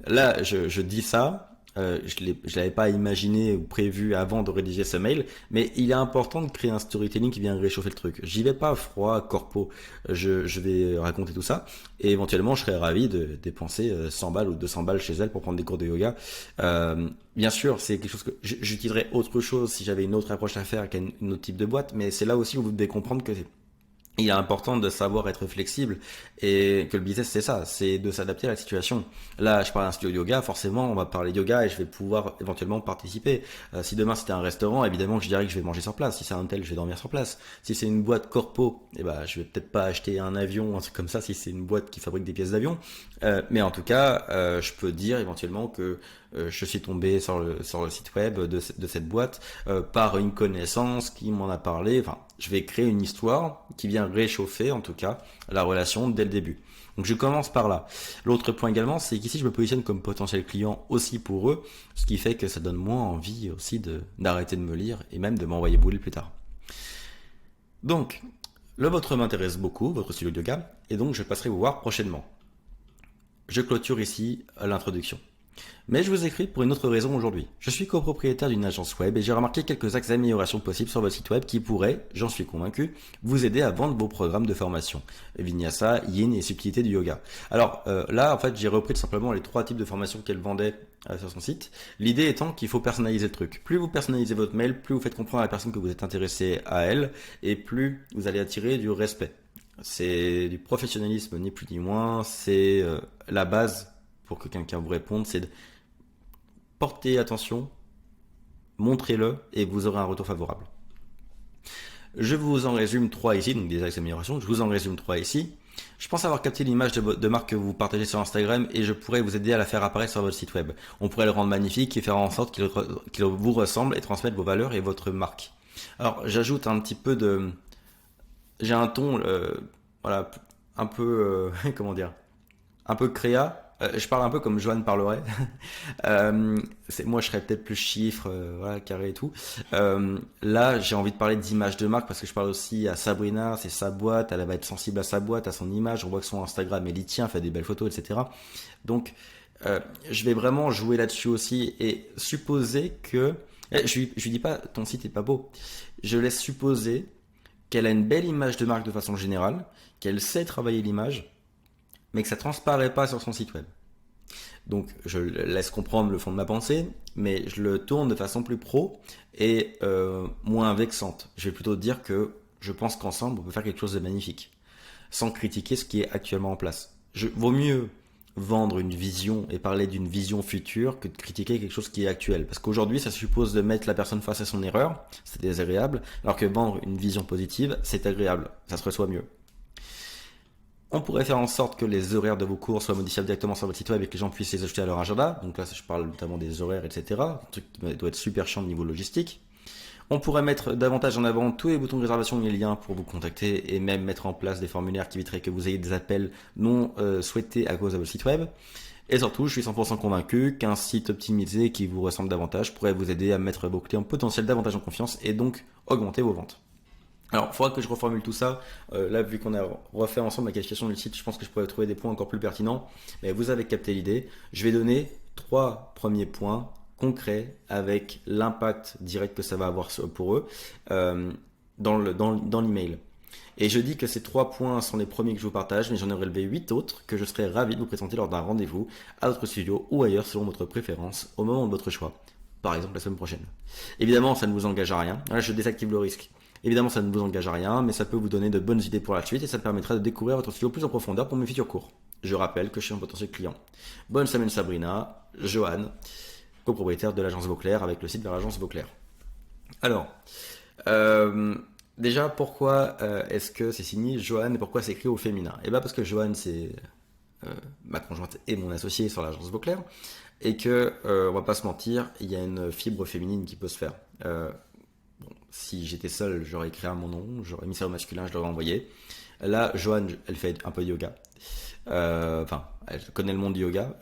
là je dis ça, Je l'avais pas imaginé ou prévu avant de rédiger ce mail, mais il est important de créer un storytelling qui vient réchauffer le truc. J'y vais pas froid, corpo. Je vais raconter tout ça et éventuellement je serais ravi de dépenser 100 balles ou 200 balles chez elle pour prendre des cours de yoga. Bien sûr, c'est quelque chose que j'utiliserais autre chose si j'avais une autre approche à faire qu'un autre type de boîte, mais c'est là aussi où vous devez comprendre que il est important de savoir être flexible et que le business c'est ça, c'est de s'adapter à la situation. Là, je parle d'un studio de yoga, forcément, on va parler de yoga et je vais pouvoir éventuellement participer. Si demain c'était un restaurant, évidemment que je dirais que je vais manger sur place. Si c'est un hôtel, je vais dormir sur place. Si c'est une boîte corpo, eh ben, je vais peut-être pas acheter un avion, un truc comme ça, si c'est une boîte qui fabrique des pièces d'avion. Mais en tout cas, je peux dire éventuellement que je suis tombé sur le site web de cette boîte par une connaissance qui m'en a parlé. Enfin, je vais créer une histoire qui vient réchauffer, en tout cas, la relation dès le début. Donc je commence par là. L'autre point également, c'est qu'ici je me positionne comme potentiel client aussi pour eux, ce qui fait que ça donne moins envie aussi d'arrêter de me lire et même de m'envoyer bouler plus tard. Donc, le vôtre m'intéresse beaucoup, votre studio de yoga, et donc je passerai vous voir prochainement. Je clôture ici l'introduction. Mais je vous écris pour une autre raison aujourd'hui. Je suis copropriétaire d'une agence web et j'ai remarqué quelques axes d'amélioration possibles sur votre site web qui pourraient, j'en suis convaincu, vous aider à vendre vos programmes de formation. Vinyasa, Yin et subtilité du yoga. Alors là, en fait, j'ai repris tout simplement les 3 types de formations qu'elle vendait sur son site. L'idée étant qu'il faut personnaliser le truc. Plus vous personnalisez votre mail, plus vous faites comprendre à la personne que vous êtes intéressé à elle et plus vous allez attirer du respect. C'est du professionnalisme, ni plus ni moins. C'est la base pour que quelqu'un vous réponde, c'est de porter attention, montrez-le et vous aurez un retour favorable. Je vous en résume 3 ici, donc des axes d'amélioration. Je vous en résume 3 ici. Je pense avoir capté l'image de marque que vous partagez sur Instagram et je pourrais vous aider à la faire apparaître sur votre site web. On pourrait le rendre magnifique et faire en sorte qu'il vous ressemble et transmettre vos valeurs et votre marque. Alors, j'ajoute un petit peu de... J'ai un ton, voilà, un peu... comment dire, un peu créa. Je parle un peu comme Johan parlerait. Moi, je serais peut-être plus chiffre, voilà, carré et tout. Là, j'ai envie de parler d'image de marque parce que je parle aussi à Sabrina, c'est sa boîte, elle va être sensible à sa boîte, à son image. On voit que son Instagram, elle y tient, fait des belles photos, etc. Donc, je vais vraiment jouer là-dessus aussi et supposer que... je lui dis pas, ton site est pas beau. Je laisse supposer qu'elle a une belle image de marque de façon générale, qu'elle sait travailler l'image, mais que ça transparaît pas sur son site web. Donc je laisse comprendre le fond de ma pensée, mais je le tourne de façon plus pro et moins vexante. Je vais plutôt dire que je pense qu'ensemble on peut faire quelque chose de magnifique, sans critiquer ce qui est actuellement en place. Vaut mieux vendre une vision et parler d'une vision future que de critiquer quelque chose qui est actuel. Parce qu'aujourd'hui, ça suppose de mettre la personne face à son erreur, c'est désagréable, alors que vendre une vision positive, c'est agréable, ça se reçoit mieux. On pourrait faire en sorte que les horaires de vos cours soient modifiables directement sur votre site web et que les gens puissent les ajouter à leur agenda. Donc là, je parle notamment des horaires, etc. Un truc qui doit être super chiant au niveau logistique. On pourrait mettre davantage en avant tous les boutons de réservation et les liens pour vous contacter et même mettre en place des formulaires qui éviteraient que vous ayez des appels non souhaités à cause de votre site web. Et surtout, je suis 100% convaincu qu'un site optimisé qui vous ressemble davantage pourrait vous aider à mettre vos clients potentiels davantage en confiance et donc augmenter vos ventes. Alors, il faudra que je reformule tout ça. Là, vu qu'on a refait ensemble la qualification du site, je pense que je pourrais trouver des points encore plus pertinents. Mais vous avez capté l'idée. Je vais donner 3 premiers points concrets avec l'impact direct que ça va avoir pour eux dans l'email. Et je dis que ces 3 points sont les premiers que je vous partage, mais j'en ai relevé 8 autres que je serais ravi de vous présenter lors d'un rendez-vous à votre studio ou ailleurs selon votre préférence au moment de votre choix. Par exemple la semaine prochaine. Évidemment, ça ne vous engage à rien. Là, je désactive le risque. Évidemment, ça ne vous engage à rien, mais ça peut vous donner de bonnes idées pour la suite et ça me permettra de découvrir votre studio plus en profondeur pour mes futurs cours. Je rappelle que je suis un potentiel client. Bonne semaine Sabrina, Johan, copropriétaire de l'agence Vauclair avec le site de l'agence Vauclair. Alors, déjà, pourquoi est-ce que c'est signé Johan et pourquoi c'est écrit au féminin? Eh bien parce que Johan, c'est ma conjointe et mon associé sur l'agence Vauclair et que, on va pas se mentir, il y a une fibre féminine qui peut se faire. Si j'étais seul, j'aurais écrit mon nom, j'aurais mis ça au masculin, je l'aurais envoyé. Là, Joanne, elle fait un peu de yoga. Elle connaît le monde du yoga.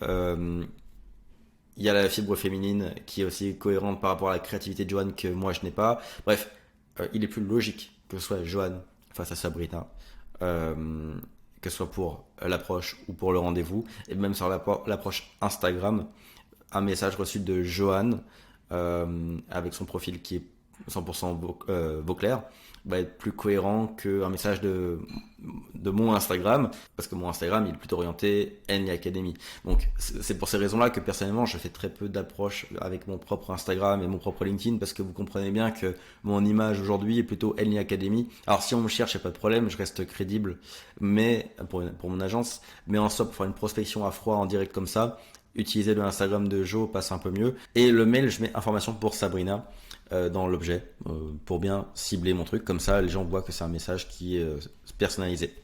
Il y a la fibre féminine qui est aussi cohérente par rapport à la créativité de Joanne que moi je n'ai pas. Bref, il est plus logique que ce soit Joanne face à Sabrina, que ce soit pour l'approche ou pour le rendez-vous, et même sur l'approche Instagram. un message reçu de Johan avec son profil qui est 100% Vauclair va être plus cohérent qu'un message de mon Instagram, parce que mon Instagram il est plutôt orienté Henley Academy. Donc c'est pour ces raisons-là que personnellement je fais très peu d'approches avec mon propre Instagram et mon propre LinkedIn, parce que vous comprenez bien que mon image aujourd'hui est plutôt Henley Academy. Alors si on me cherche, il n'y a pas de problème, je reste crédible, mais pour mon agence, mais en soi pour faire une prospection à froid en direct comme ça, utiliser le Instagram de Joe passe un peu mieux. Et le mail, je mets information pour Sabrina dans l'objet pour bien cibler mon truc. Comme ça, les gens voient que c'est un message qui est personnalisé.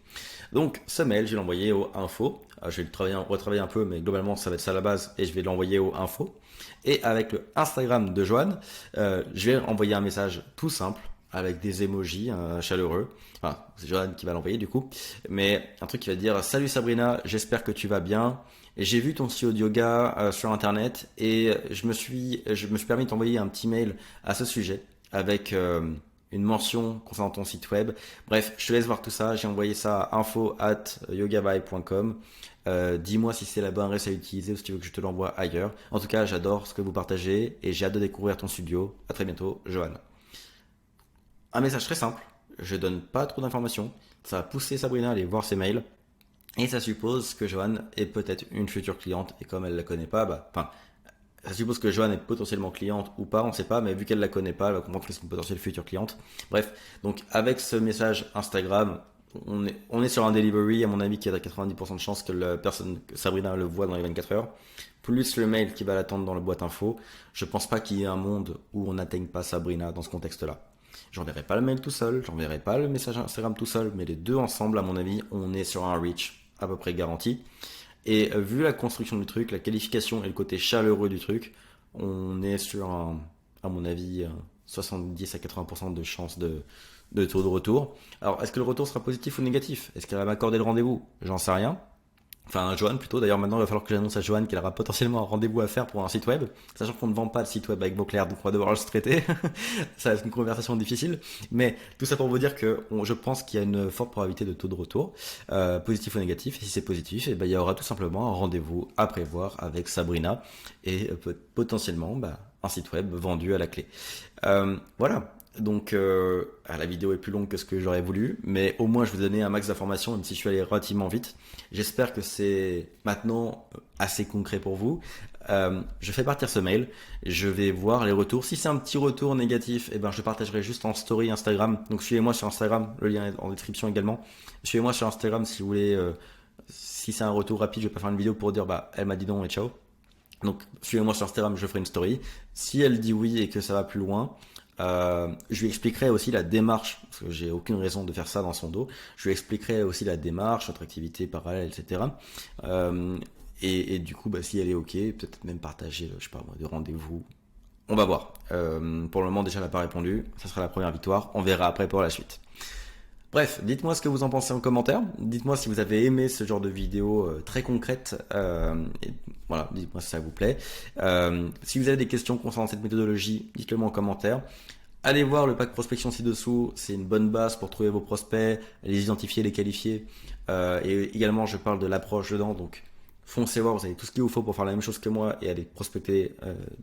Donc, ce mail, je vais l'envoyer au info. Je vais le retravailler un peu, mais globalement, ça va être ça à la base. Et je vais l'envoyer au info. Et avec le Instagram de Joanne, je vais envoyer un message tout simple avec des emojis chaleureux. Enfin, c'est Joanne qui va l'envoyer du coup. Mais un truc qui va dire: salut Sabrina, j'espère que tu vas bien. J'ai vu ton studio de yoga sur internet et je me suis permis de t'envoyer un petit mail à ce sujet avec une mention concernant ton site web. Bref, je te laisse voir tout ça. J'ai envoyé ça à info@yogavibe.com. Dis-moi si c'est la bonne adresse à utiliser ou si tu veux que je te l'envoie ailleurs. En tout cas, j'adore ce que vous partagez et j'ai hâte de découvrir ton studio. À très bientôt, Johan. Un message très simple. Je donne pas trop d'informations. Ça va pousser Sabrina à aller voir ses mails. Et ça suppose que Joanne est peut-être une future cliente, et comme elle la connaît pas, ça suppose que Joanne est potentiellement cliente ou pas, on sait pas, mais vu qu'elle la connaît pas, elle va comprendre que c'est une potentielle future cliente. Bref, donc avec ce message Instagram, on est sur un delivery, à mon avis, qui a 90% de chances que la personne, que Sabrina le voit dans les 24 heures, plus le mail qui va l'attendre dans la boîte info. Je pense pas qu'il y ait un monde où on n'atteigne pas Sabrina dans ce contexte-là. J'enverrai pas le mail tout seul, j'enverrai pas le message Instagram tout seul, mais les deux ensemble, à mon avis, on est sur un reach à peu près garanti. Et vu la construction du truc, la qualification et le côté chaleureux du truc, on est sur à mon avis, 70 à 80% de chances de taux de retour. Alors, est-ce que le retour sera positif ou négatif? Est-ce qu'elle va m'accorder le rendez-vous? J'en sais rien. Enfin, Johan plutôt. D'ailleurs, maintenant, il va falloir que j'annonce à Johan qu'elle aura potentiellement un rendez-vous à faire pour un site web. Sachant qu'on ne vend pas de site web avec Vauclair, donc on va devoir le traiter. Ça va être une conversation difficile. Mais tout ça pour vous dire que je pense qu'il y a une forte probabilité de taux de retour, positif ou négatif. Et si c'est positif, eh ben, il y aura tout simplement un rendez-vous à prévoir avec Sabrina et potentiellement un site web vendu à la clé. Voilà. Donc la vidéo est plus longue que ce que j'aurais voulu, mais au moins je vous donnais un max d'informations, même si je suis allé relativement vite. J'espère que c'est maintenant assez concret pour vous. Je fais partir ce mail, je vais voir les retours. Si c'est un petit retour négatif, eh ben, je partagerai juste en story Instagram. Donc suivez-moi sur Instagram, le lien est en description également. Suivez-moi sur Instagram si vous voulez, si c'est un retour rapide, je vais pas faire une vidéo pour dire elle m'a dit non et ciao. Donc suivez-moi sur Instagram, je ferai une story. Si elle dit oui et que ça va plus loin, je lui expliquerai aussi la démarche, parce que j'ai aucune raison de faire ça dans son dos. Je lui expliquerai aussi la démarche, notre activité parallèle, etc. Et du coup, si elle est ok, peut-être même partager, je sais pas moi, des rendez-vous. On va voir. Pour le moment, déjà, elle n'a pas répondu. Ça sera la première victoire. On verra après pour la suite. Bref, dites-moi ce que vous en pensez en commentaire. Dites-moi si vous avez aimé ce genre de vidéo très concrète. Et voilà, dites-moi si ça vous plaît. Si vous avez des questions concernant cette méthodologie, dites-le moi en commentaire. Allez voir le pack prospection ci-dessous, c'est une bonne base pour trouver vos prospects, les identifier, les qualifier. Et également, je parle de l'approche dedans, donc foncez voir, vous avez tout ce qu'il vous faut pour faire la même chose que moi et aller prospecter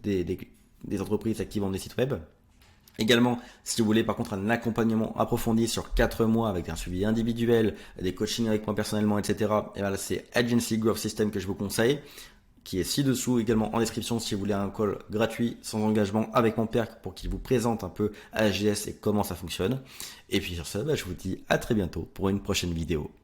des entreprises qui vendent des sites web. Également, si vous voulez par contre un accompagnement approfondi sur 4 mois avec un suivi individuel, des coachings avec moi personnellement, etc. Et là, c'est Agency Growth System que je vous conseille, qui est ci-dessous également en description si vous voulez un call gratuit sans engagement avec mon père pour qu'il vous présente un peu AGS et comment ça fonctionne. Et puis sur ça, je vous dis à très bientôt pour une prochaine vidéo.